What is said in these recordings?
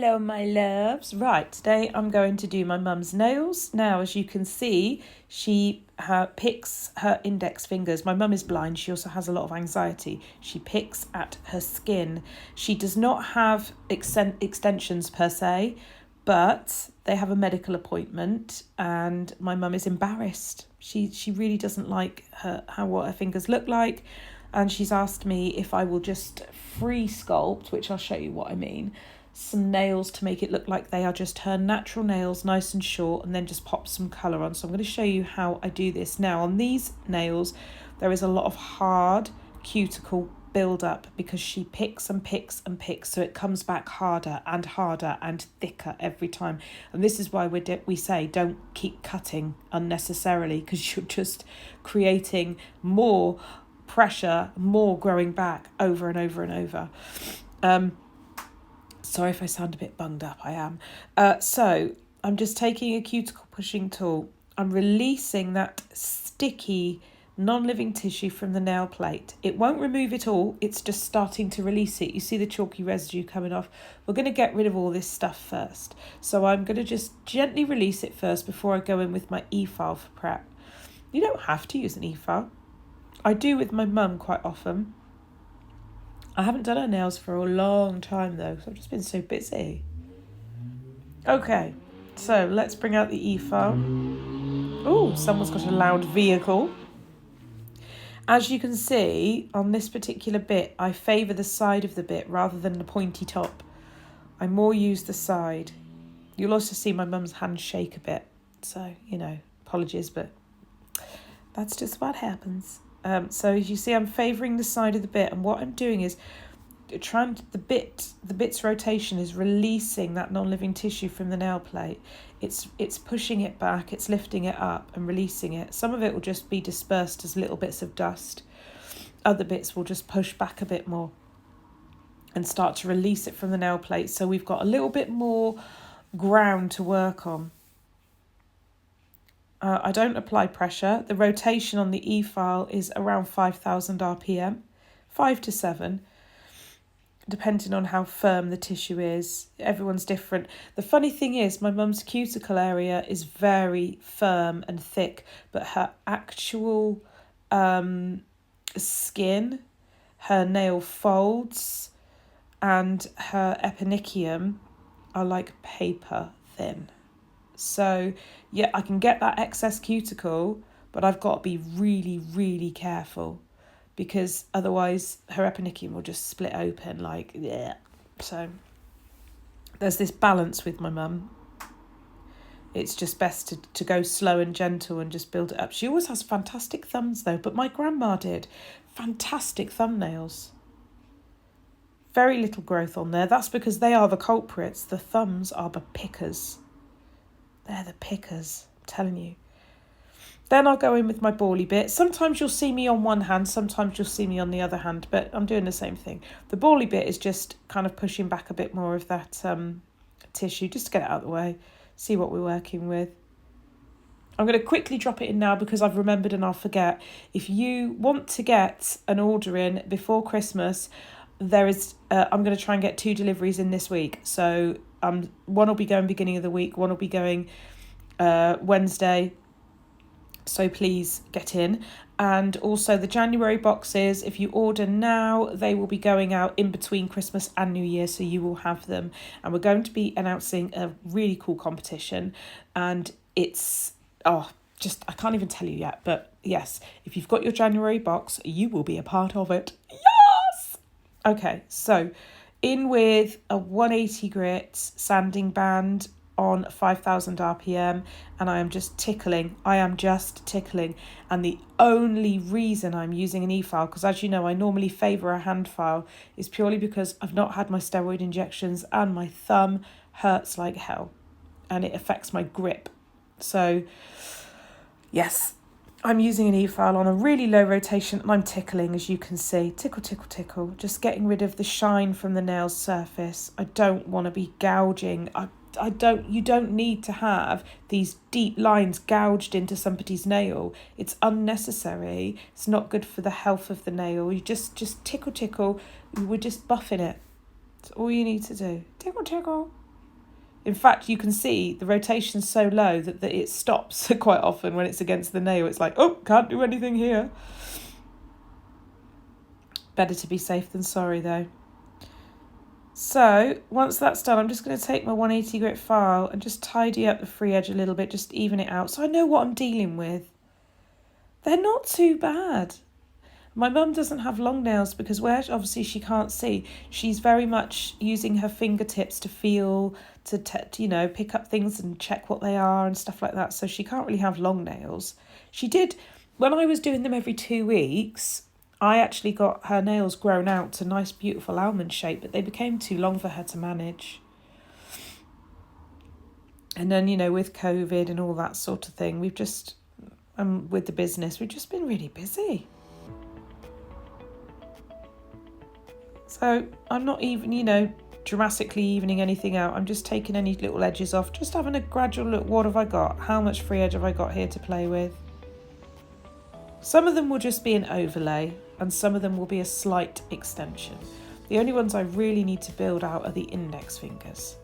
Hello, my loves. Right, today I'm going to do my mum's nails. Now, as you can see, she picks her index fingers. My mum is blind. She also has a lot of anxiety. She picks at her skin. She does not have extensions per se, but they have a medical appointment and my mum is embarrassed. She really doesn't like what her fingers look like. And she's asked me if I will just free sculpt, which I'll show you what I mean, some nails to make it look like they are just her natural nails, nice and short, and then just pop some colour on. So I'm going to show you how I do this. Now, on these nails, there is a lot of hard cuticle build-up because she picks and picks and picks, so it comes back harder and thicker every time. And this is why we say don't keep cutting unnecessarily, because you're just creating more pressure, more growing back over and over and over. Sorry if I sound a bit bunged up, I am. So I'm just taking a cuticle pushing tool. I'm releasing that sticky non-living tissue from the nail plate. It won't remove it all, it's just starting to release it. You see the chalky residue coming off. We're going to get rid of all this stuff first. So I'm going to just gently release it first before I go in with my e-file for prep. You don't have to use an e-file. I do with my mum quite often. I haven't done her nails for a long time though, because I've just been so busy. Okay, so let's bring out the e-file. Oh, someone's got a loud vehicle. As you can see, on this particular bit, I favour the side of the bit rather than the pointy top. I more use the side. You'll also see my mum's hand shake a bit. So, apologies, but that's just what happens. So as you see, I'm favouring the side of the bit, and what I'm doing is the bit's rotation is releasing that non-living tissue from the nail plate. It's pushing it back, it's lifting it up and releasing it. Some of it will just be dispersed as little bits of dust. Other bits will just push back a bit more and start to release it from the nail plate. So we've got a little bit more ground to work on. I don't apply pressure. The rotation on the e-file is around 5,000 RPM, 5 to 7, depending on how firm the tissue is. Everyone's different. The funny thing is, my mum's cuticle area is very firm and thick, but her actual skin, her nail folds, and her eponychium are like paper thin. So, yeah, I can get that excess cuticle, but I've got to be really, really careful because otherwise her eponychium will just split open like, yeah. So there's this balance with my mum. It's just best to go slow and gentle and just build it up. She always has fantastic thumbs though, but my grandma did. Fantastic thumbnails. Very little growth on there. That's because they are the culprits. The thumbs are the pickers. They're the pickers, I'm telling you. Then I'll go in with my bally bit. Sometimes you'll see me on one hand, sometimes you'll see me on the other hand, but I'm doing the same thing. The bally bit is just kind of pushing back a bit more of that tissue, just to get it out of the way, see what we're working with. I'm going to quickly drop it in now because I've remembered and I'll forget. If you want to get an order in before Christmas, there is. I'm going to try and get 2 deliveries in this week. So one will be going beginning of the week, one will be going Wednesday. So please get in. And also the January boxes, if you order now, they will be going out in between Christmas and New Year, so you will have them. And we're going to be announcing a really cool competition. And it's, I can't even tell you yet. But yes, if you've got your January box, you will be a part of it. Yes! Okay, so in with a 180 grit sanding band on 5,000 RPM, and I am just tickling. And the only reason I'm using an e-file, because as you know, I normally favour a hand file, is purely because I've not had my steroid injections and my thumb hurts like hell and it affects my grip. So yes, I'm using an e-file on a really low rotation and I'm tickling, as you can see. Tickle, tickle, tickle. Just getting rid of the shine from the nail surface. I don't want to be gouging. You don't need to have these deep lines gouged into somebody's nail. It's unnecessary. It's not good for the health of the nail. You just tickle, tickle. We're just buffing it. That's all you need to do. Tickle, tickle. In fact, you can see the rotation's so low that it stops quite often when it's against the nail. It's like, oh, can't do anything here. Better to be safe than sorry, though. So once that's done, I'm just going to take my 180 grit file and just tidy up the free edge a little bit, just even it out so I know what I'm dealing with. They're not too bad. My mum doesn't have long nails because where obviously she can't see, she's very much using her fingertips to feel, to pick up things and check what they are and stuff like that. So she can't really have long nails. She did, when I was doing them every 2 weeks, I actually got her nails grown out to nice, beautiful almond shape, but they became too long for her to manage. And then, with COVID and all that sort of thing, we've just, with the business, we've just been really busy. So I'm not even, dramatically evening anything out. I'm just taking any little edges off, just having a gradual look. What have I got? How much free edge have I got here to play with? Some of them will just be an overlay and some of them will be a slight extension. The only ones I really need to build out are the index fingers.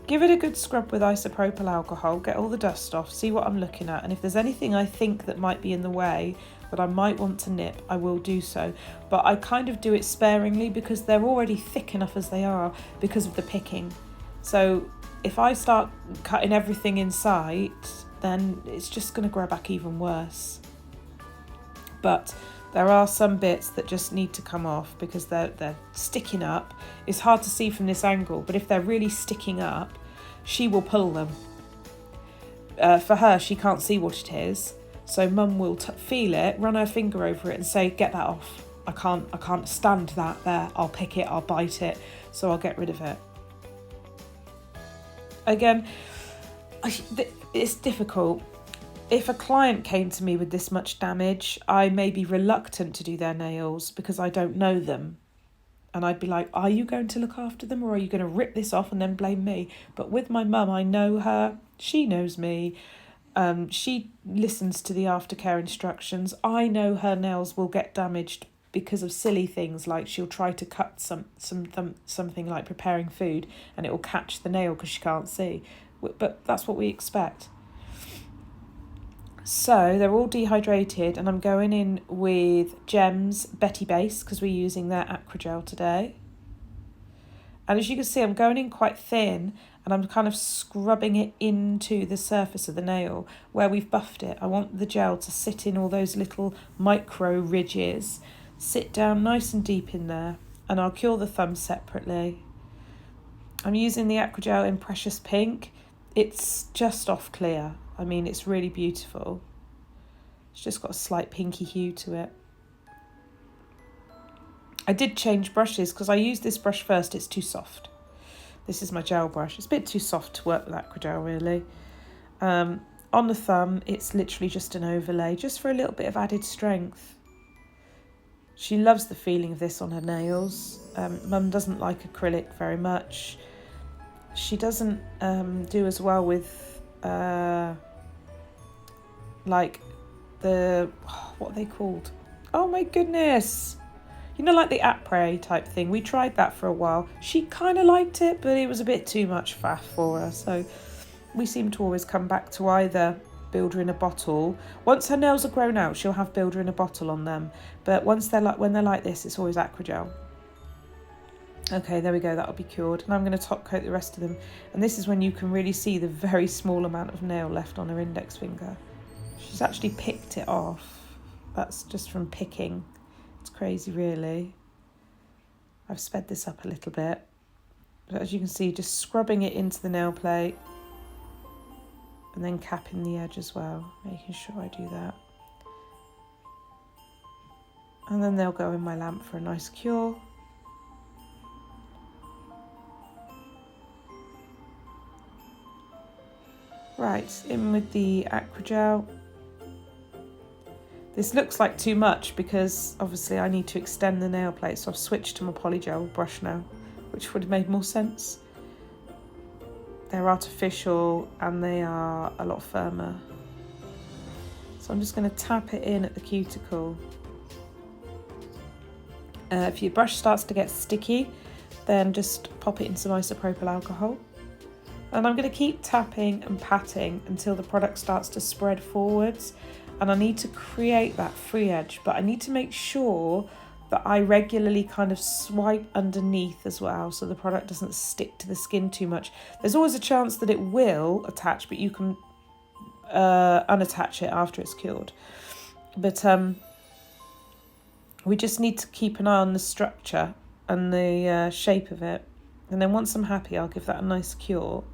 Give it a good scrub with isopropyl alcohol, get all the dust off, see what I'm looking at, and if there's anything I think that might be in the way that I might want to nip, I will do so. But I kind of do it sparingly because they're already thick enough as they are because of the picking. So if I start cutting everything in sight, then it's just going to grow back even worse. But there are some bits that just need to come off because they're sticking up. It's hard to see from this angle, but if they're really sticking up, she will pull them. For her, she can't see what it is. So Mum will feel it, run her finger over it and say, get that off. I can't stand that there. I'll pick it, I'll bite it, so I'll get rid of it. Again, it's difficult. If a client came to me with this much damage, I may be reluctant to do their nails because I don't know them. And I'd be like, are you going to look after them or are you going to rip this off and then blame me? But with my mum, I know her. She knows me. She listens to the aftercare instructions. I know her nails will get damaged because of silly things like she'll try to cut something like preparing food and it will catch the nail because she can't see. But that's what we expect. So they're all dehydrated and I'm going in with Gem's Betty Base because we're using their Acrogel today. And as you can see, I'm going in quite thin and I'm kind of scrubbing it into the surface of the nail where we've buffed it. I want the gel to sit in all those little micro ridges, sit down nice and deep in there, and I'll cure the thumb separately. I'm using the Acrogel in Precious Pink. It's just off clear. I mean, it's really beautiful. It's just got a slight pinky hue to it. I did change brushes because I used this brush first. It's too soft. This is my gel brush. It's a bit too soft to work with Acrogel, really. On the thumb, it's literally just an overlay, just for a little bit of added strength. She loves the feeling of this on her nails. Mum doesn't like acrylic very much. She doesn't do as well with like what are they called? Oh my goodness. Like the après type thing. We tried that for a while. She kind of liked it, but it was a bit too much faff for her. So we seem to always come back to either Builder in a Bottle. Once her nails are grown out, she'll have Builder in a Bottle on them. But when they're like this, it's always Acrogel. Okay, there we go. That'll be cured. And I'm going to top coat the rest of them. And this is when you can really see the very small amount of nail left on her index finger. She's actually picked it off. That's just from picking. It's crazy, really. I've sped this up a little bit. But as you can see, just scrubbing it into the nail plate. And then capping the edge as well. Making sure I do that. And then they'll go in my lamp for a nice cure. Right, in with the Acrogel. This looks like too much because obviously I need to extend the nail plate, so I've switched to my polygel brush now, which would have made more sense. They're artificial and they are a lot firmer. So I'm just going to tap it in at the cuticle. If your brush starts to get sticky, then just pop it in some isopropyl alcohol. And I'm going to keep tapping and patting until the product starts to spread forwards. And I need to create that free edge, but I need to make sure that I regularly kind of swipe underneath as well, so the product doesn't stick to the skin too much. There's always a chance that it will attach, but you can unattach it after it's cured. But we just need to keep an eye on the structure and the shape of it. And then once I'm happy, I'll give that a nice cure.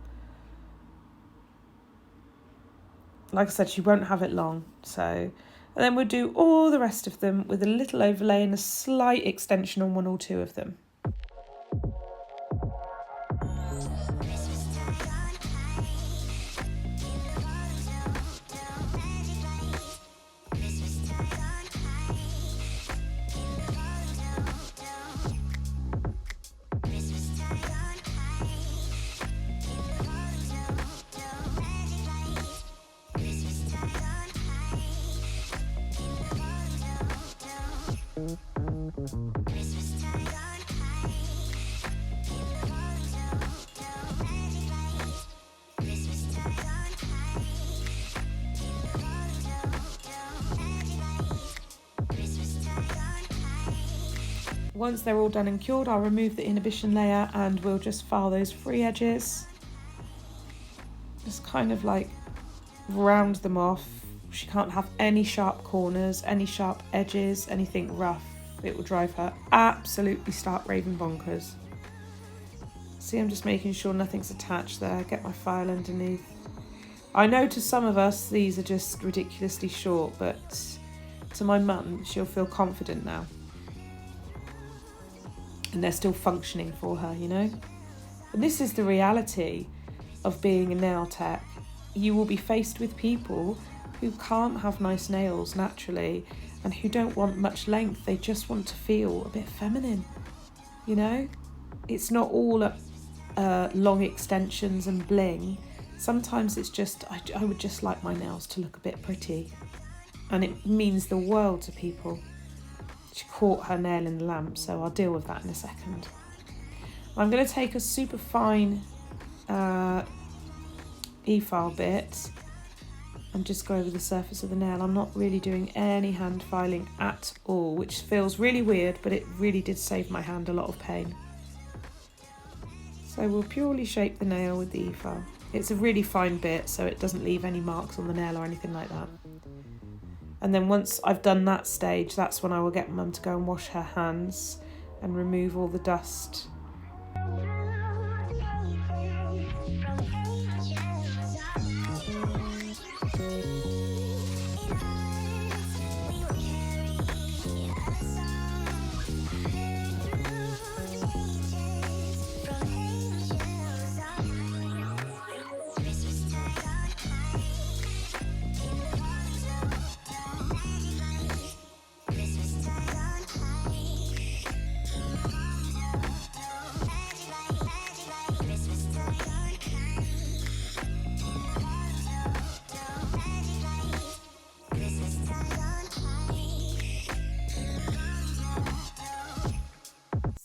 Like I said, she won't have it long, so... And then we'll do all the rest of them with a little overlay and a slight extension on one or two of them. Once they're all done and cured, I'll remove the inhibition layer and we'll just file those free edges. Just kind of like round them off. She can't have any sharp corners, any sharp edges, anything rough. It will drive her absolutely stark raving bonkers. See, I'm just making sure nothing's attached there. Get my file underneath. I know to some of us these are just ridiculously short, but to my mum, she'll feel confident now. And they're still functioning for her, you know? And this is the reality of being a nail tech. You will be faced with people who can't have nice nails naturally and who don't want much length. They just want to feel a bit feminine, you know? It's not all long extensions and bling. Sometimes it's just, I would just like my nails to look a bit pretty. And it means the world to people. She caught her nail in the lamp, so I'll deal with that in a second. I'm going to take a super fine e-file bit and just go over the surface of the nail. I'm not really doing any hand filing at all, which feels really weird, but it really did save my hand a lot of pain. So we'll purely shape the nail with the e-file. It's a really fine bit, so it doesn't leave any marks on the nail or anything like that. And then once I've done that stage, that's when I will get Mum to go and wash her hands and remove all the dust.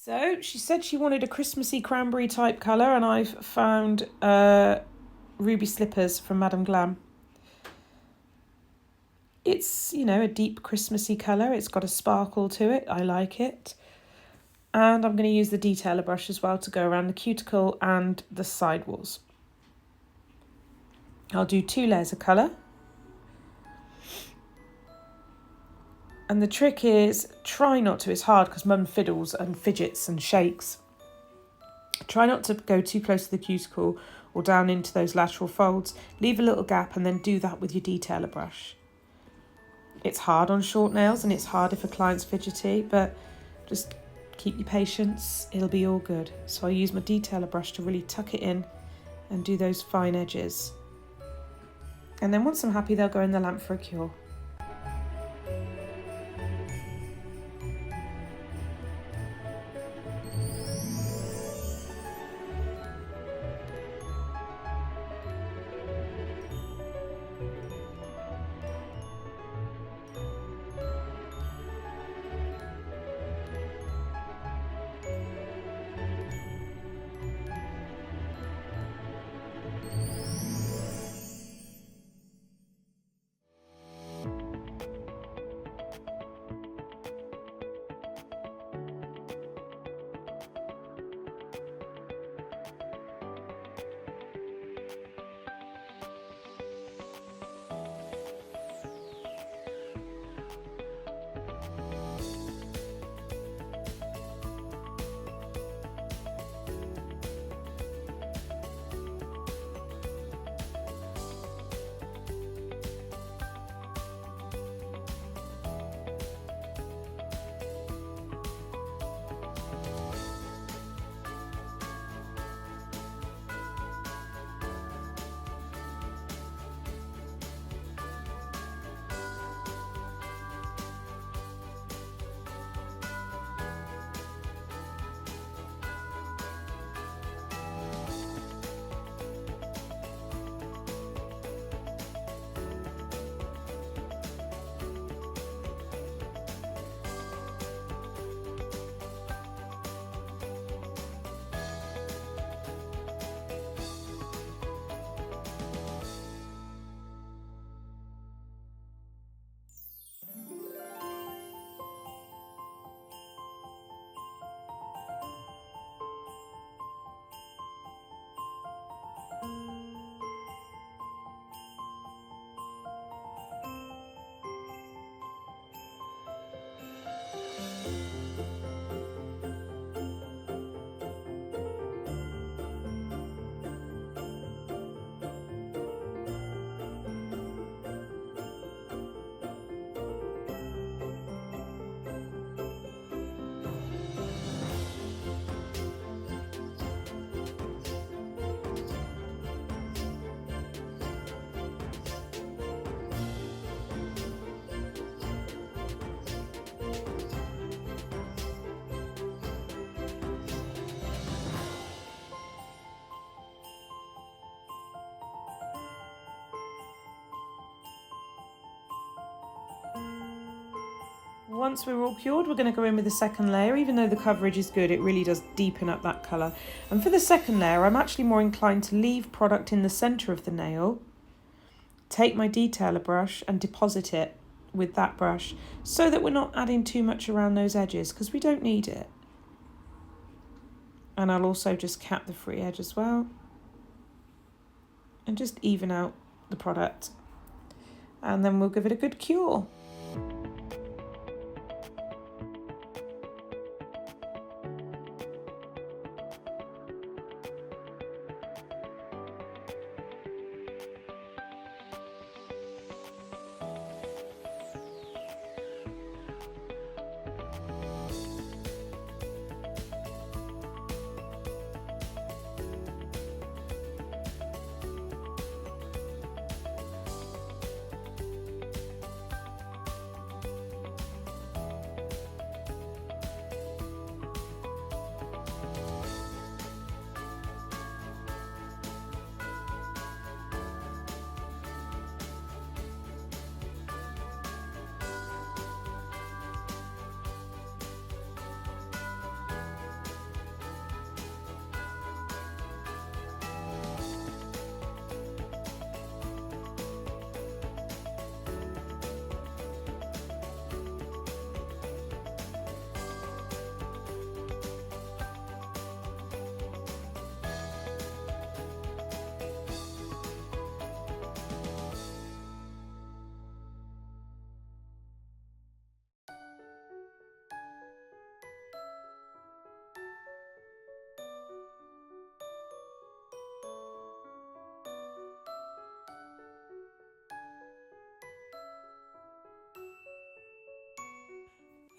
So she said she wanted a Christmassy cranberry type colour, and I've found Ruby Slippers from Madame Glam. It's, you know, a deep Christmassy colour. It's got a sparkle to it. I like it. And I'm going to use the detailer brush as well to go around the cuticle and the side walls. I'll do 2 layers of colour. And the trick is, try not to, it's hard because Mum fiddles and fidgets and shakes. Try not to go too close to the cuticle or down into those lateral folds. Leave a little gap and then do that with your detailer brush. It's hard on short nails and it's hard if a client's fidgety, but just keep your patience, it'll be all good. So I use my detailer brush to really tuck it in and do those fine edges. And then once I'm happy, they'll go in the lamp for a cure. once we're all cured, we're going to go in with the second layer. Even though the coverage is good, it really does deepen up that colour. And for the second layer, I'm actually more inclined to leave product in the centre of the nail, take my detailer brush and deposit it with that brush so that we're not adding too much around those edges because we don't need it. And I'll also just cap the free edge as well and just even out the product. And then we'll give it a good cure.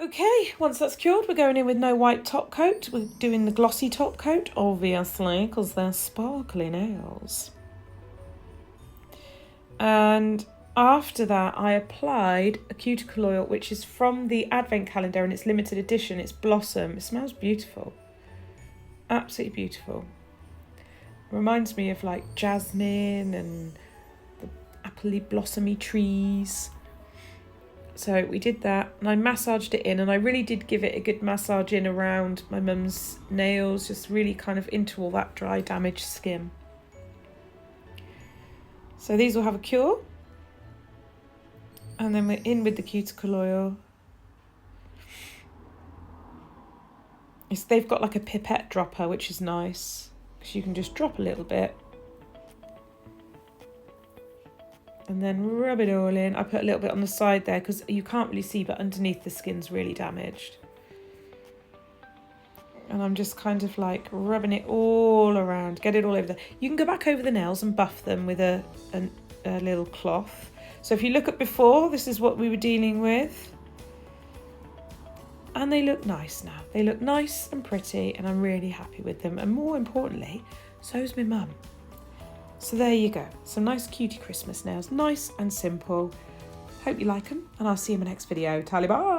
Okay, once that's cured, we're going in with no white top coat. We're doing the glossy top coat, obviously, because they're sparkly nails. And after that, I applied a cuticle oil, which is from the Advent calendar, and it's limited edition. It's Blossom. It smells beautiful. Absolutely beautiful. Reminds me of like jasmine and the appley blossomy trees. So we did that and I massaged it in, and I really did give it a good massage in around my mum's nails, just really kind of into all that dry damaged skin. So these will have a cure, and then we're in with the cuticle oil. They've got like a pipette dropper, which is nice because you can just drop a little bit and then rub it all in. I put a little bit on the side there because you can't really see, but underneath the skin's really damaged. And I'm just kind of like rubbing it all around, get it all over there. You can go back over the nails and buff them with a little cloth. So if you look at before, this is what we were dealing with. And they look nice now. They look nice and pretty, and I'm really happy with them. And more importantly, so's my mum. So there you go. Some nice cutie Christmas nails. Nice and simple. Hope you like them, and I'll see you in my next video. Tally bye!